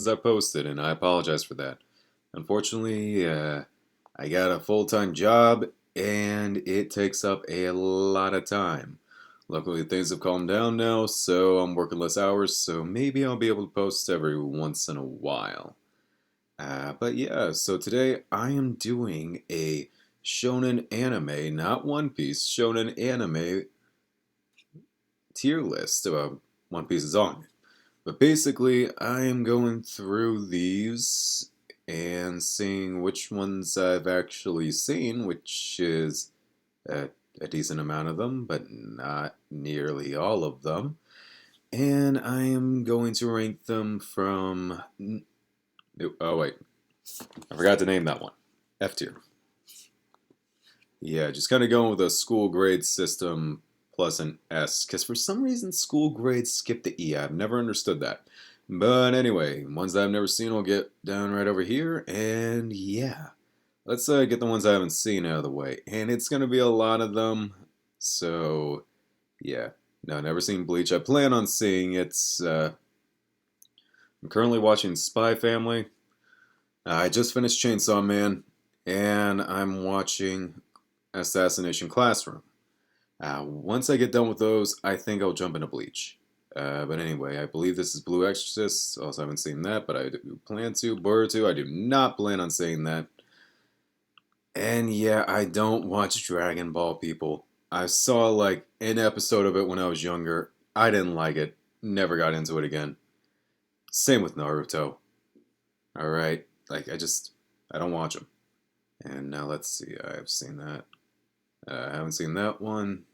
I posted, and I apologize for that. Unfortunately, I got a full-time job, and it takes up a lot of time. Luckily, things have calmed down now, so I'm working less hours, so maybe I'll be able to post every once in a while. But yeah, so today I am doing a Shonen anime, not One Piece, Shonen anime tier list. One Piece is on. But basically, I am going through these and seeing which ones I've actually seen, which is a decent amount of them, but not nearly all of them. And I am going to rank them from. Oh, wait. I forgot to name that one. F tier. Yeah, just kind of going with a school grade system plus an S, because for some reason school grades skip the E. I've never understood that. But anyway, ones that I've never seen will get down right over here, and yeah. Let's get the ones I haven't seen out of the way. And it's going to be a lot of them, so yeah. No, never seen Bleach. I plan on seeing it. I'm currently watching Spy Family. I just finished Chainsaw Man, and I'm watching Assassination Classroom. Once I get done with those, I think I'll jump into Bleach. But anyway, I believe this is Blue Exorcist. Also, haven't seen that, but I do plan to. Boruto, I do not plan on saying that. And yeah, I don't watch Dragon Ball, people. I saw like an episode of it when I was younger. I didn't like it. Never got into it again. Same with Naruto. Alright? I don't watch them. And now let's see, I've seen that. I haven't seen that one.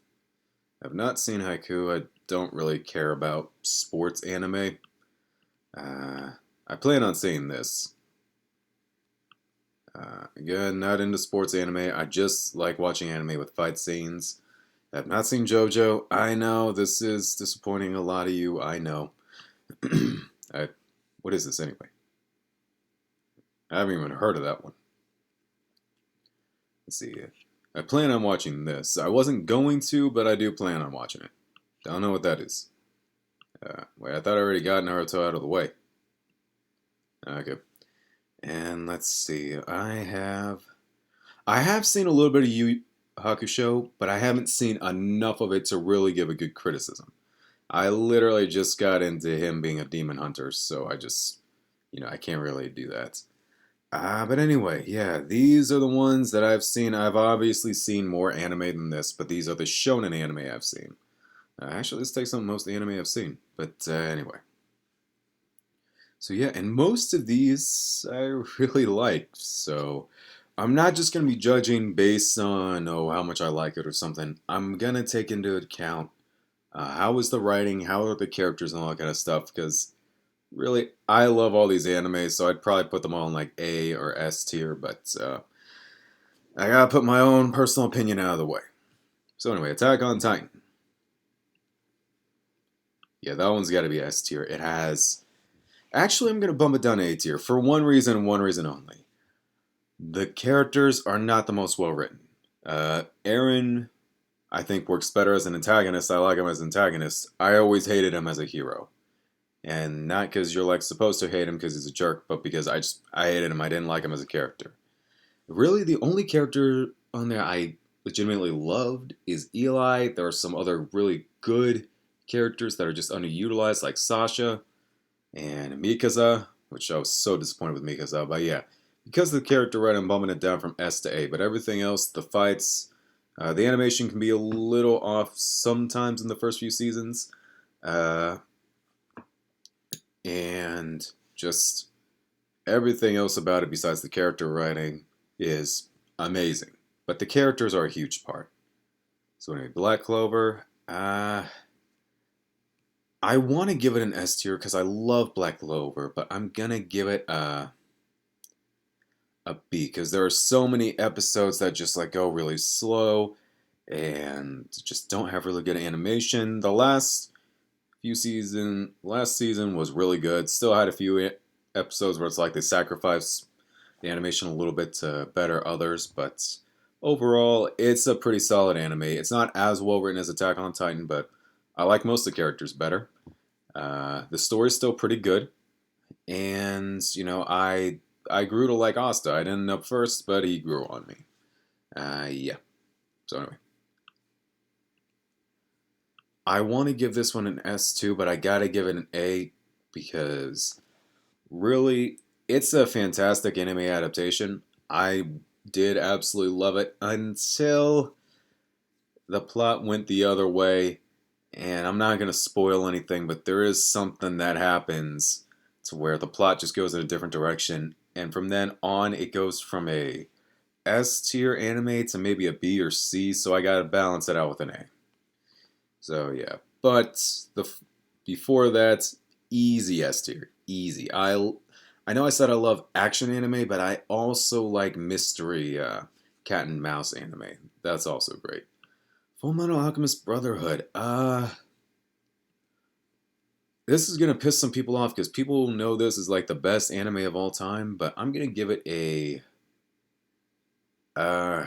I've not seen Haiku. I don't really care about sports anime. I plan on seeing this. Again, not into sports anime. I just like watching anime with fight scenes. I've not seen JoJo. I know this is disappointing a lot of you. I know. I, what is this anyway? I haven't even heard of that one. Let's see. I plan on watching this. I wasn't going to, but I do plan on watching it. Don't know what that is. Wait, I thought I already got Naruto out of the way. Okay. And let's see. I have seen a little bit of Yu Hakusho, but I haven't seen enough of it to really give a good criticism. I literally just got into him being a demon hunter, so I can't really do that. But anyway, yeah, these are the ones that I've seen. I've obviously seen more anime than this, but these are the shonen anime I've seen. Actually, this takes on most of the anime I've seen, but anyway. So yeah, and most of these I really like, so I'm not just gonna be judging based on how much I like it or something. I'm gonna take into account how is the writing, how are the characters, and all that kind of stuff. Because really, I love all these animes, so I'd probably put them all in like A or S tier. But I gotta put my own personal opinion out of the way. So anyway, Attack on Titan. Yeah, that one's got to be S tier. It has. Actually, I'm gonna bump it down to A tier for one reason and one reason only. The characters are not the most well written. Aaron, I think, works better as an antagonist. I like him as an antagonist. I always hated him as a hero. And not because you're like supposed to hate him because he's a jerk, but because I hated him. I didn't like him as a character. Really, the only character on there I legitimately loved is Eli. There are some other really good characters that are just underutilized, like Sasha and Mikasa, which I was so disappointed with Mikasa. But yeah, because of the character writing, I'm bumping it down from S to A. But everything else, the fights, the animation can be a little off sometimes in the first few seasons. And just everything else about it besides the character writing is amazing. But the characters are a huge part. So anyway, Black Clover, I want to give it an S tier because I love Black Clover, but I'm gonna give it a B because there are so many episodes that just like go really slow and just don't have really good animation. Last season was really good. Still had a few episodes where it's like they sacrifice the animation a little bit to better others, but overall, it's a pretty solid anime. It's not as well written as Attack on Titan, but I like most of the characters better. The story's still pretty good. and I grew to like Asta. I didn't end up first, but he grew on me. Yeah. So anyway, I want to give this one an S too, but I gotta give it an A because really, it's a fantastic anime adaptation. I did absolutely love it until the plot went the other way, and I'm not gonna spoil anything, but there is something that happens to where the plot just goes in a different direction, and from then on, it goes from a S tier anime to maybe a B or C, so I gotta balance it out with an A. So yeah, but before that, easy S tier, easy. I know I said I love action anime, but I also like mystery cat and mouse anime. That's also great. Full Metal Alchemist Brotherhood. This is gonna piss some people off because people know this is like the best anime of all time, but I'm gonna give it a. Uh,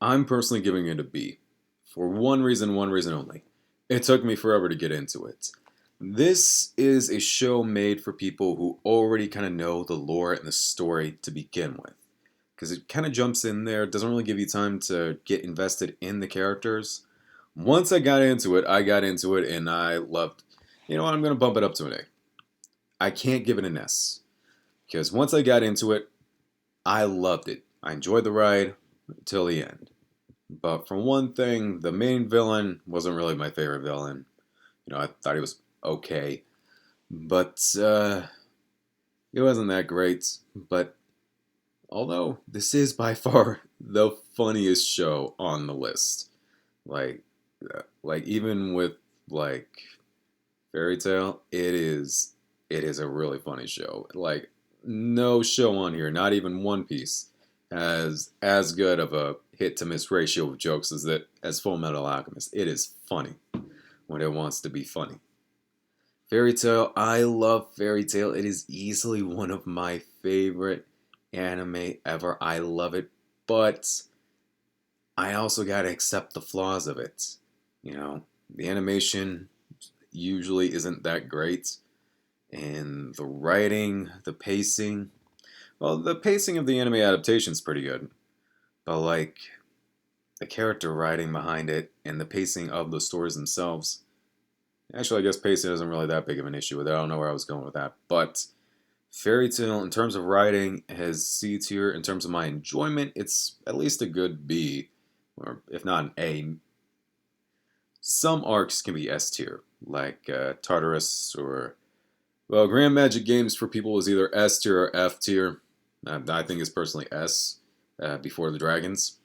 I'm personally giving it a B. For one reason only. It took me forever to get into it. This is a show made for people who already kind of know the lore and the story to begin with. Because it kind of jumps in there, doesn't really give you time to get invested in the characters. Once I got into it, and I loved. You know what? I'm going to bump it up to an A. I can't give it an S. Because once I got into it, I loved it. I enjoyed the ride till the end. But for one thing, the main villain wasn't really my favorite villain. I thought he was okay. But it wasn't that great. But although this is by far the funniest show on the list. Like, like even with like Fairy Tail, it is a really funny show. Like no show on here, not even One Piece, has as good of a hit to miss ratio of jokes as Full Metal Alchemist. It is funny when it wants to be funny. Fairy Tail, I love Fairy Tail. It is easily one of my favorite anime ever. I love it, but I also gotta accept the flaws of it. The animation usually isn't that great, and the writing, the pacing. Well, the pacing of the anime adaptation is pretty good, but like the character writing behind it and the pacing of the stories themselves. Actually, I guess pacing isn't really that big of an issue with it. I don't know where I was going with that, but Fairy Tail, in terms of writing, has C tier. In terms of my enjoyment, it's at least a good B, or if not an A. Some arcs can be S tier, like Tartarus or well, Grand Magic Games for people is either S tier or F tier. I think it's personally S before the dragons.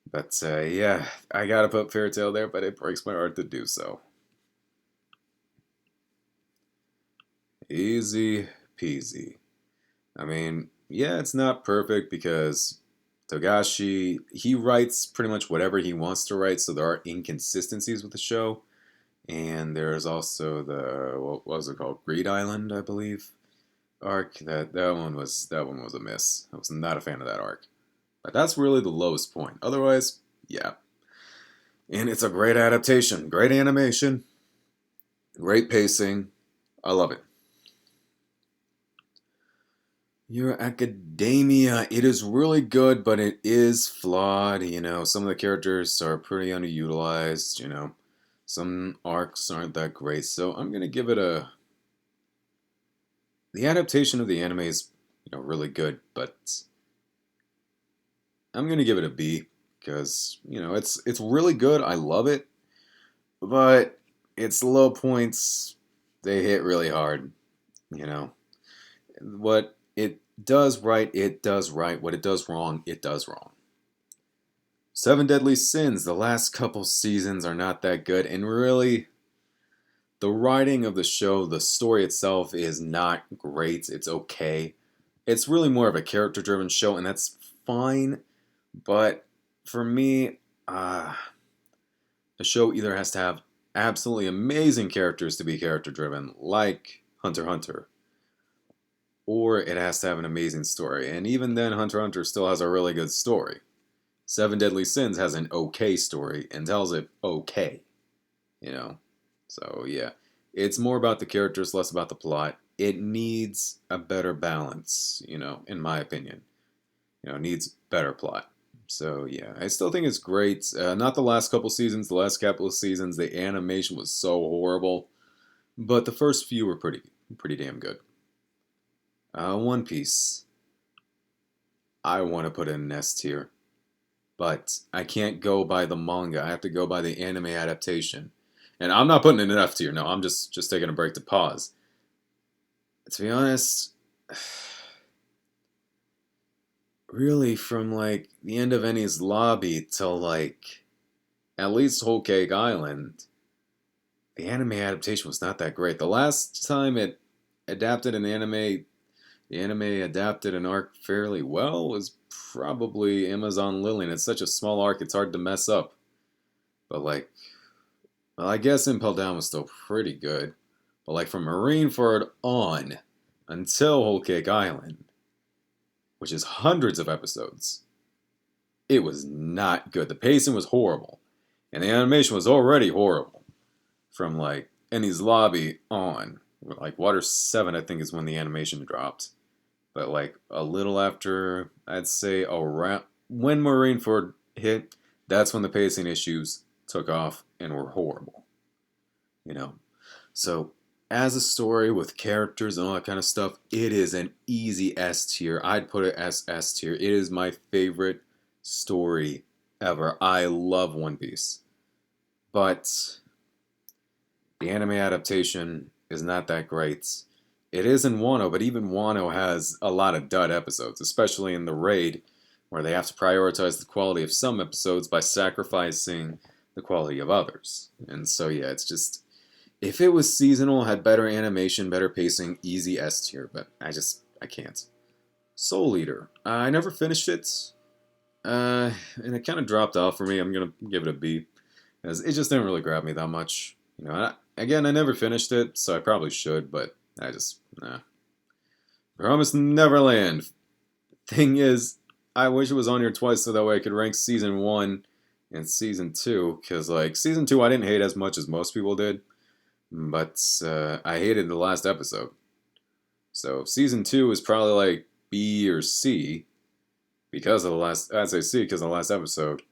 But yeah, I gotta put Fairy Tail there, but it breaks my heart to do so. Easy peasy. I mean, yeah, it's not perfect because Togashi, he writes pretty much whatever he wants to write, so there are inconsistencies with the show. And there's also the what was it called? Greed Island, I believe, arc. That one was a miss. I was not a fan of that arc. But that's really the lowest point. Otherwise, yeah. And it's a great adaptation, great animation, great pacing. I love it. Your Academia, it is really good, but it is flawed. Some of the characters are pretty underutilized. Some arcs aren't that great. So I'm gonna give it a. The adaptation of the anime is, really good, but I'm gonna give it a B because it's really good. I love it, but its low points they hit really hard. You know what it does right, it does right. What it does wrong, it does wrong. Seven Deadly Sins. The last couple seasons are not that good, and really, the writing of the show, the story itself is not great. It's okay. It's really more of a character-driven show, and that's fine. But for me, the show either has to have absolutely amazing characters to be character-driven, like Hunter x Hunter, or it has to have an amazing story. And even then, Hunter x Hunter still has a really good story. Seven Deadly Sins has an okay story and tells it okay, you know. So yeah, It's more about the characters, less about the plot. It needs a better balance, in my opinion. It needs better plot. So yeah, I still think it's great. Not the last couple seasons. The last couple of seasons, the animation was so horrible, but the first few were pretty damn good. One Piece, I want to put in an S tier, but I can't go by the manga. I have to go by the anime adaptation, and I'm not putting in an F tier. No, I'm just taking a break to pause. To be honest, really from like the end of Enies Lobby till like at least Whole Cake Island, the anime adaptation was not that great. The last time it adapted an anime, the anime adapted an arc fairly well was probably Amazon Lily, and it's such a small arc, it's hard to mess up. But like, well, I guess Impel Down was still pretty good. But like from Marineford on until Whole Cake Island, which is hundreds of episodes, it was not good. The pacing was horrible, and the animation was already horrible. From like Enies Lobby on, like Water 7, I think is when the animation dropped. But like a little after, I'd say around when Marineford hit, that's when the pacing issues took off and were horrible. You know, so as a story with characters and all that kind of stuff, it is an easy S tier. I'd put it as S tier. It is my favorite story ever. I love One Piece, but the anime adaptation is not that great. It is in Wano, but even Wano has a lot of dud episodes, especially in the raid, where they have to prioritize the quality of some episodes by sacrificing the quality of others. And so, yeah, it's just, if it was seasonal, had better animation, better pacing, easy S tier, but I can't. Soul Eater. I never finished it, and it kind of dropped off for me. I'm going to give it a B, because it just didn't really grab me that much. Again, I never finished it, so I probably should, but nah. Promised Neverland. Thing is, I wish it was on here twice so that way I could rank Season 1 and Season 2, because, like, Season 2 I didn't hate as much as most people did, but I hated the last episode. So, Season 2 is probably, like, B or C, because of the last, I'd say C, because of the last episode.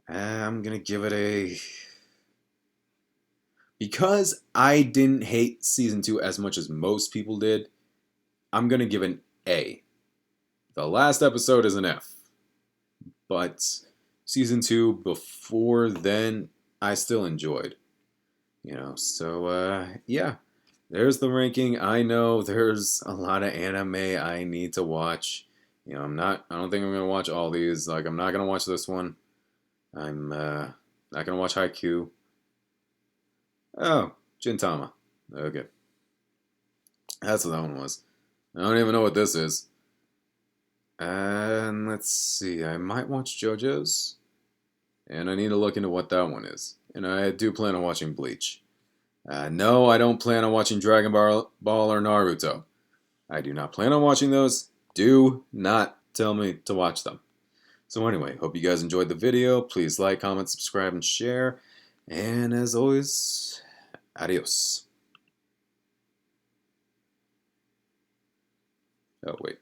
I'm gonna give it a... Because I didn't hate Season 2 as much as most people did, I'm going to give an A. The last episode is an F. But Season 2, before then, I still enjoyed. So, yeah. There's the ranking. I know there's a lot of anime I need to watch. I don't think I'm going to watch all these. Like, I'm not going to watch this one. I'm not going to watch Haikyuu. Oh, Gintama. Okay. That's what that one was. I don't even know what this is. And let's see. I might watch JoJo's. And I need to look into what that one is. And I do plan on watching Bleach. No, I don't plan on watching Dragon Ball or Naruto. I do not plan on watching those. Do not tell me to watch them. So anyway, hope you guys enjoyed the video. Please like, comment, subscribe, and share. And as always, adios. Oh, wait.